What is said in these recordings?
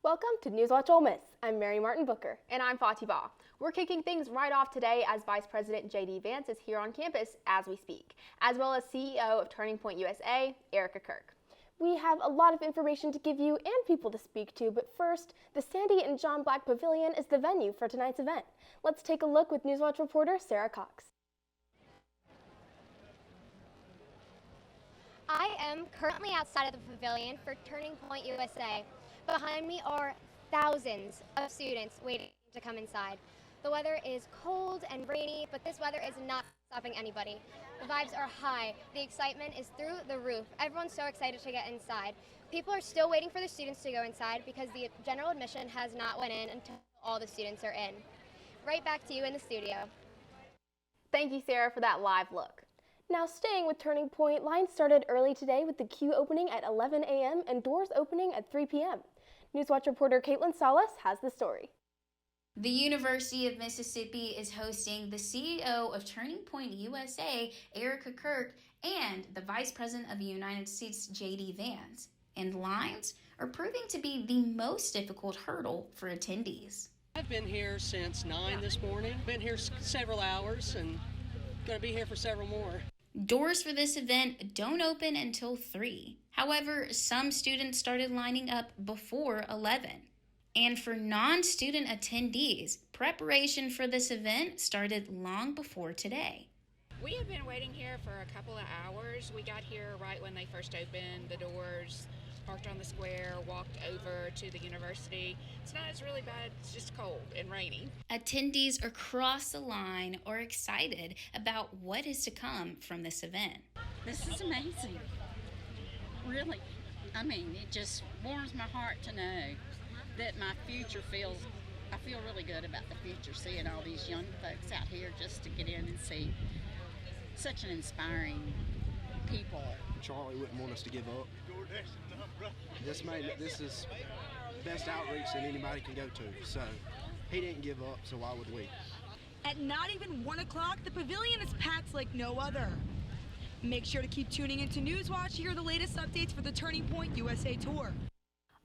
Welcome to NewsWatch Ole Miss. I'm Mary Martin Booker. And I'm Fatih. We're kicking things right off today as Vice President JD Vance is here on campus as we speak, as well as CEO of Turning Point USA, Erica Kirk. We have a lot of information to give you and people to speak to, but first, the Sandy and John Black Pavilion is the venue for tonight's event. Let's take a look with NewsWatch reporter Sarah Cox. I am currently outside of the pavilion for Turning Point USA. Behind me are thousands of students waiting to come inside. The weather is cold and rainy, but this weather is not stopping anybody. The vibes are high. The excitement is through the roof. Everyone's so excited to get inside. People are still waiting for the students to go inside because the general admission has not went in until all the students are in. Right back to you in the studio. Thank you, Sarah, for that live look. Now staying with Turning Point, lines started early today with the queue opening at 11 a.m. and doors opening at 3 p.m. NewsWatch reporter Caitlin Salas has the story. The University of Mississippi is hosting the CEO of Turning Point USA, Erica Kirk, and the Vice President of the United States, JD Vance. And lines are proving to be the most difficult hurdle for attendees. I've been here since 9 this morning. Been here several hours and going to be here for several more. Doors for this event don't open until 3. However, some students started lining up before 11. And for non-student attendees, preparation for this event started long before today. We have been waiting here for a couple of hours. We got here right when they first opened the doors, parked on the square, walked over to the university. It's really bad, it's just cold and rainy. Attendees across the line are excited about what is to come from this event. This is amazing. Really. It just warms my heart to know that my future I feel really good about the future, seeing all these young folks out here just to get in and see such an inspiring people. Charlie wouldn't want us to give up. This is the best outreach that anybody can go to. So he didn't give up, so why would we? At not even 1 o'clock, the pavilion is packed like no other. Make sure to keep tuning into NewsWatch to hear the latest updates for the Turning Point USA Tour.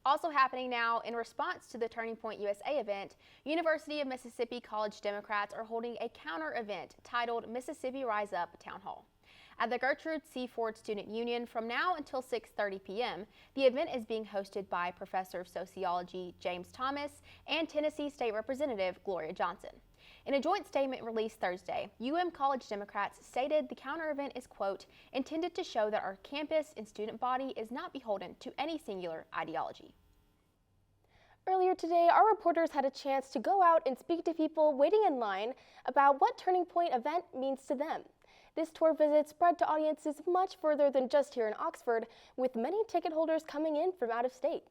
Also happening now, in response to the Turning Point USA event, University of Mississippi College Democrats are holding a counter event titled Mississippi Rise Up Town Hall. At the Gertrude C. Ford Student Union from now until 6:30 p.m., the event is being hosted by Professor of Sociology James Thomas and Tennessee State Representative Gloria Johnson. In a joint statement released Thursday, UM College Democrats stated the counter event is, quote, intended to show that our campus and student body is not beholden to any singular ideology. Earlier today, our reporters had a chance to go out and speak to people waiting in line about what Turning Point event means to them. This tour visit spread to audiences much further than just here in Oxford, with many ticket holders coming in from out of state.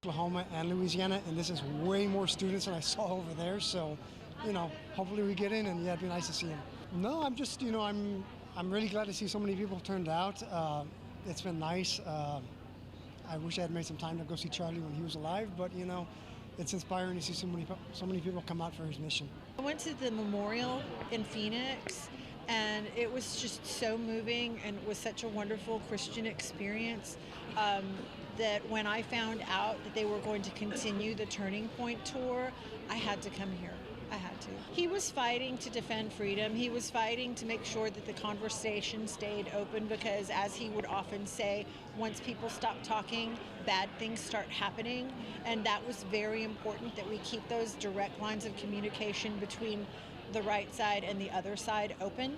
Oklahoma and Louisiana, and this is way more students than I saw over there, so hopefully we get in, and it'd be nice to see them. No, I'm just I'm really glad to see so many people turned out. It's been nice. I wish I had made some time to go see Charlie when he was alive, but it's inspiring to see so many people come out for his mission. I went to the memorial in Phoenix, and it was just so moving, and it was such a wonderful Christian experience that when I found out that they were going to continue the Turning Point tour, I had to come here. I had to. He was fighting to defend freedom. He was fighting to make sure that the conversation stayed open because, as he would often say, once people stop talking, bad things start happening. And that was very important that we keep those direct lines of communication between the right side and the other side open.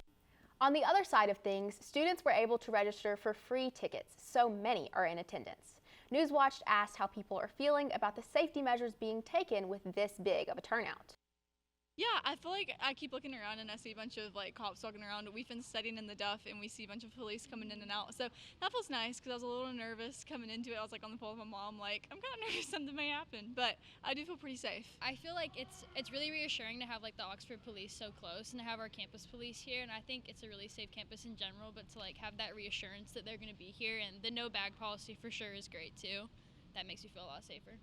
On the other side of things, students were able to register for free tickets, so many are in attendance. NewsWatch asked how people are feeling about the safety measures being taken with this big of a turnout. Yeah, I feel like I keep looking around and I see a bunch of cops walking around. We've been studying in the Duff and we see a bunch of police coming in and out. So that feels nice because I was a little nervous coming into it. I was on the phone with my mom, I'm kind of nervous something may happen, but I do feel pretty safe. I feel like it's really reassuring to have the Oxford police so close and to have our campus police here, and I think it's a really safe campus in general, but to have that reassurance that they're going to be here, and the no bag policy for sure is great too. That makes me feel a lot safer.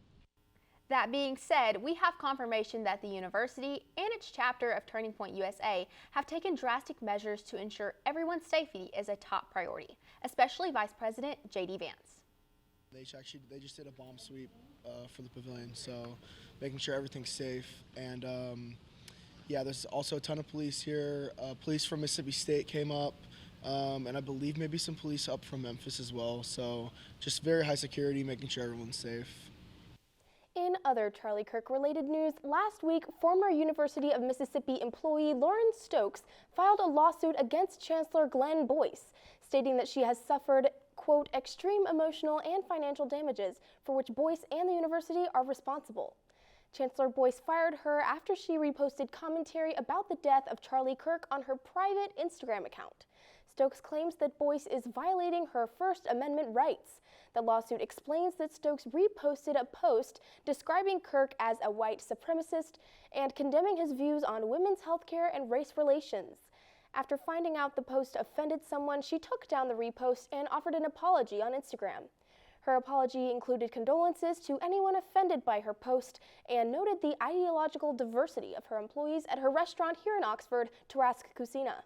That being said, we have confirmation that the university and its chapter of Turning Point USA have taken drastic measures to ensure everyone's safety is a top priority, especially Vice President JD Vance. They just did a bomb sweep for the pavilion, so making sure everything's safe. And yeah, there's also a ton of police here. Police from Mississippi State came up, and I believe maybe some police up from Memphis as well. So just very high security, making sure everyone's safe. In other Charlie Kirk-related news, last week, former University of Mississippi employee Lauren Stokes filed a lawsuit against Chancellor Glenn Boyce, stating that she has suffered, quote, extreme emotional and financial damages for which Boyce and the university are responsible. Chancellor Boyce fired her after she reposted commentary about the death of Charlie Kirk on her private Instagram account. Stokes claims that Boyce is violating her First Amendment rights. The lawsuit explains that Stokes reposted a post describing Kirk as a white supremacist and condemning his views on women's health care and race relations. After finding out the post offended someone, she took down the repost and offered an apology on Instagram. Her apology included condolences to anyone offended by her post and noted the ideological diversity of her employees at her restaurant here in Oxford, Tarask Kusina.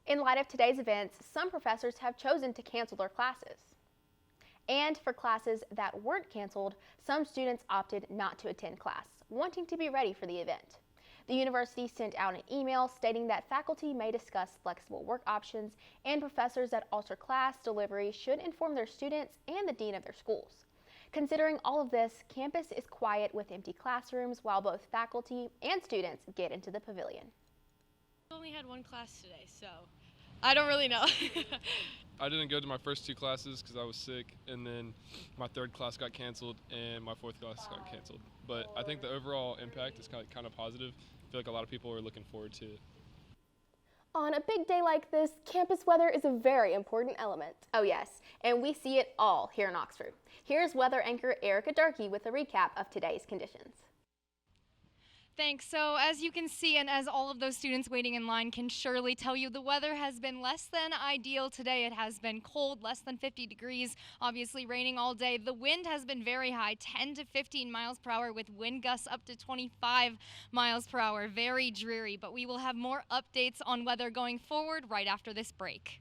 In light of today's events, some professors have chosen to cancel their classes. And for classes that weren't canceled, some students opted not to attend class, wanting to be ready for the event. The university sent out an email stating that faculty may discuss flexible work options and professors that alter class delivery should inform their students and the dean of their schools. Considering all of this, campus is quiet with empty classrooms while both faculty and students get into the pavilion. I only had one class today, so I don't really know. I didn't go to my first 2 classes because I was sick, and then my 3rd class got canceled and my 4th class got canceled. But I think the overall impact is kind of positive. I feel like a lot of people are looking forward to it. On a big day like this, campus weather is a very important element. Oh yes, and we see it all here in Oxford. Here's weather anchor Erica Durkee with a recap of today's conditions. Thanks. So as you can see, and as all of those students waiting in line can surely tell you, the weather has been less than ideal today. It has been cold, less than 50 degrees, obviously raining all day. The wind has been very high, 10 to 15 miles per hour with wind gusts up to 25 miles per hour. Very dreary, but we will have more updates on weather going forward right after this break.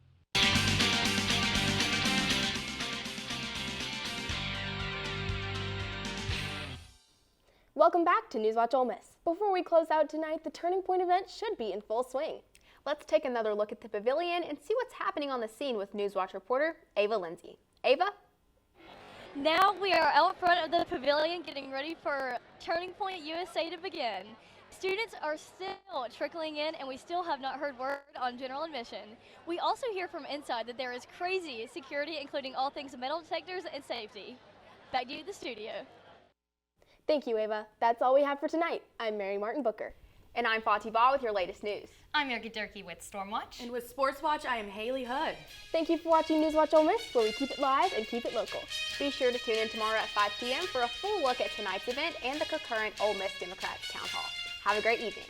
Welcome back to NewsWatch Ole Miss. Before we close out tonight, the Turning Point event should be in full swing. Let's take another look at the pavilion and see what's happening on the scene with NewsWatch reporter Ava Lindsay. Ava? Now we are out front of the pavilion getting ready for Turning Point USA to begin. Students are still trickling in and we still have not heard word on general admission. We also hear from inside that there is crazy security, including all things metal detectors and safety. Back to you in the studio. Thank you, Ava. That's all we have for tonight. I'm Mary Martin Booker. And I'm Fatih Baugh with your latest news. I'm Erica Durkee with Stormwatch. And with Sports Watch, I am Haley Hood. Thank you for watching NewsWatch Ole Miss, where we keep it live and keep it local. Be sure to tune in tomorrow at 5 p.m. for a full look at tonight's event and the concurrent Ole Miss Democrats Town Hall. Have a great evening.